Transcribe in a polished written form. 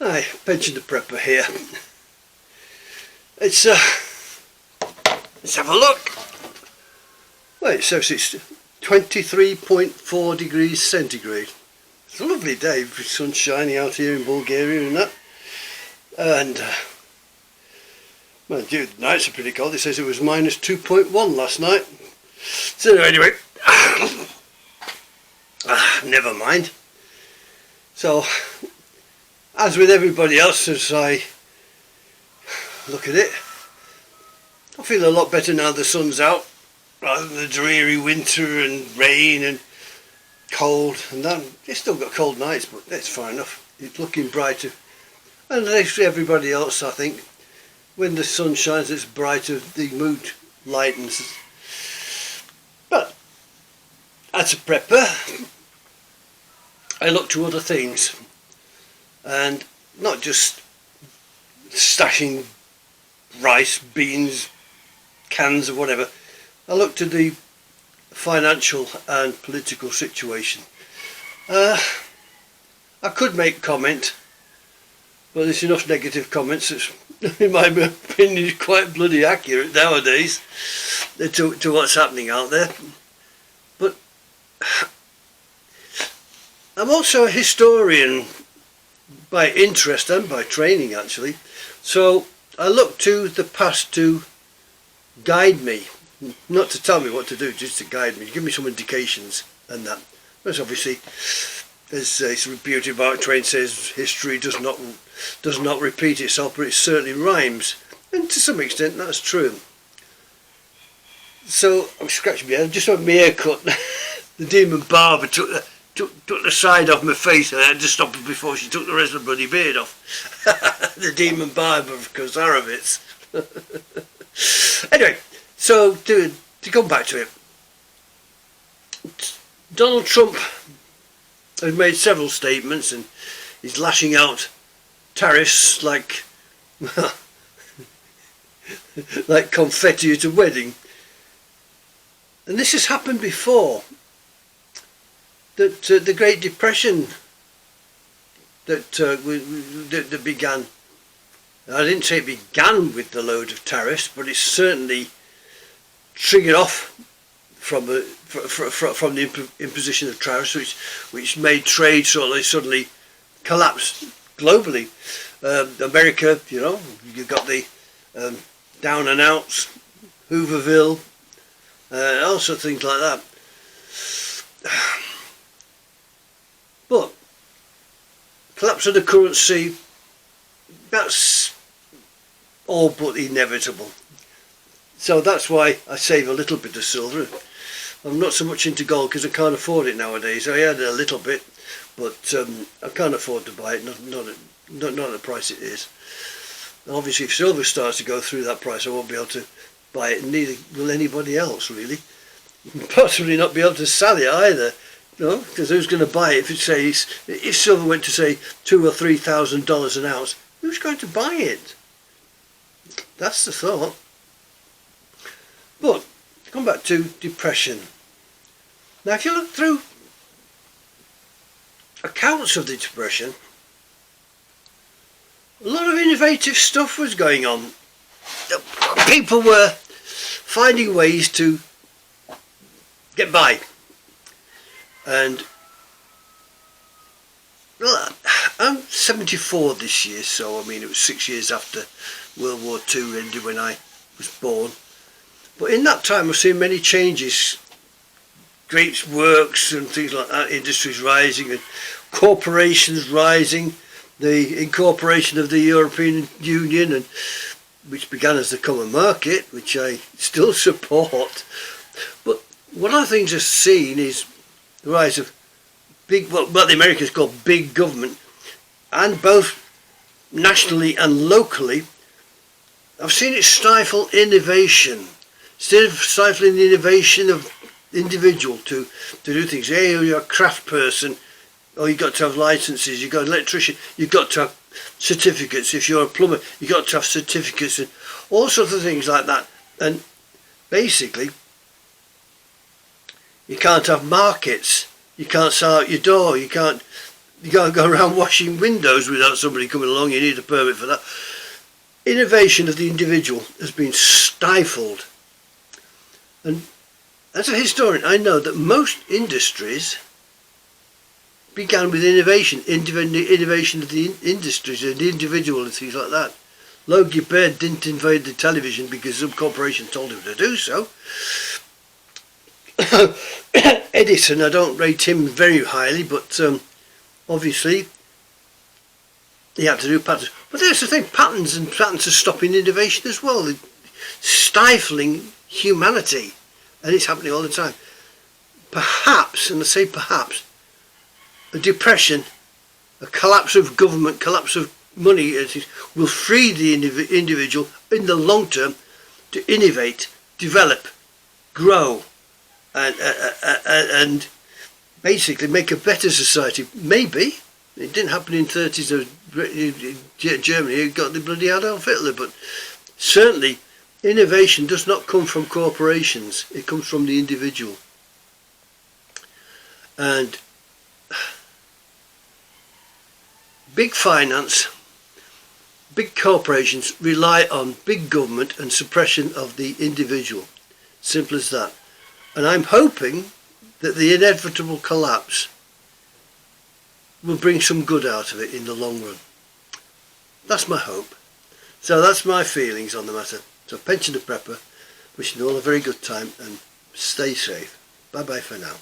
Hi, Pensioner Prepper here. Let's have a look. Well, it says it's 23.4 degrees centigrade. It's a lovely day, with sun shining out here in Bulgaria and that. And well, the nights are pretty cold. It says it was minus 2.1 last night. So anyway, never mind. So, as with everybody else, as I look at it, I feel a lot better now the sun's out, rather than the dreary winter and rain and cold and that. It's still got cold nights, but that's fine enough. It's looking brighter. And as everybody else, I think, when the sun shines it's brighter, the mood lightens. But as a prepper, I look to other things, and not just stashing rice, beans, cans or whatever. I look to the financial and political situation. I could make comment, but there's enough negative comments that's, in my opinion, is quite bloody accurate nowadays to what's happening out there. But I'm also a historian by interest and by training, actually. So I look to the past to guide me, not to tell me what to do, just to guide me, give me some indications and that. Because obviously, as Beauty Mark Twain says, history does not repeat itself, but it certainly rhymes, and to some extent that's true. So I'm scratching my head. Just had my hair cut. The demon barber took the side off my face, and I had to stop her before she took the rest of the bloody beard off. The demon barber of Kozarovitz. Anyway, so to come back to it, Donald Trump has made several statements and he's lashing out tariffs like like confetti at a wedding. And this has happened before. That the Great Depression that began, I didn't say it began with the load of tariffs, but it certainly triggered off from the imposition of tariffs, which made trade suddenly collapse globally. America, you know, you've got the down and outs, Hooverville, all sorts of things like that. But collapse of the currency, that's all but inevitable. So that's why I save a little bit of silver. I'm not so much into gold because I can't afford it nowadays. I had a little bit, but I can't afford to buy it, not at the price it is. And obviously if silver starts to go through that price, I won't be able to buy it, and neither will anybody else really. Possibly not be able to sell it either. No, because who's going to buy it if silver went to say $2,000 or $3,000 an ounce? Who's going to buy it? That's the thought. But come back to depression. Now, if you look through accounts of the depression, a lot of innovative stuff was going on. People were finding ways to get by. And well, I'm 74 this year, so I mean it was 6 years after World War II ended when I was born. But in that time I've seen many changes, great works and things like that, industries rising and corporations rising, the incorporation of the European Union, and which began as the common market, which I still support. But one of the things I've seen is the rise of what the Americans call big government, and both nationally and locally. I've seen it stifle innovation. Instead of stifling the innovation of individual to do things. Hey, you're a craft person, oh, you've got to have licenses, you've got an electrician, you've got to have certificates. If you're a plumber, you've got to have certificates and all sorts of things like that. And basically, you can't have markets, you can't sell out your door, you can't You can't go around washing windows without somebody coming along. You need a permit for that. Innovation of the individual has been stifled. And as a historian, I know that most industries began with innovation of the industries and the individual and things like that. Logie Baird didn't invade the television because some corporation told him to do so. Edison, I don't rate him very highly, but obviously he had to do patents. But there's the thing, patents are stopping innovation as well. They're stifling humanity, and it's happening all the time. Perhaps, and I say perhaps, a depression, a collapse of government, collapse of money will free the individual in the long term to innovate, develop, grow, and basically make a better society. Maybe it didn't happen in 30s of Germany. It got the bloody Adolf Hitler, but certainly innovation does not come from corporations. It comes from the individual. And big finance, big corporations rely on big government and suppression of the individual. Simple as that. And I'm hoping that the inevitable collapse will bring some good out of it in the long run. That's my hope. So that's my feelings on the matter. So Pensioner Prepper, wishing you all a very good time and stay safe. Bye bye for now.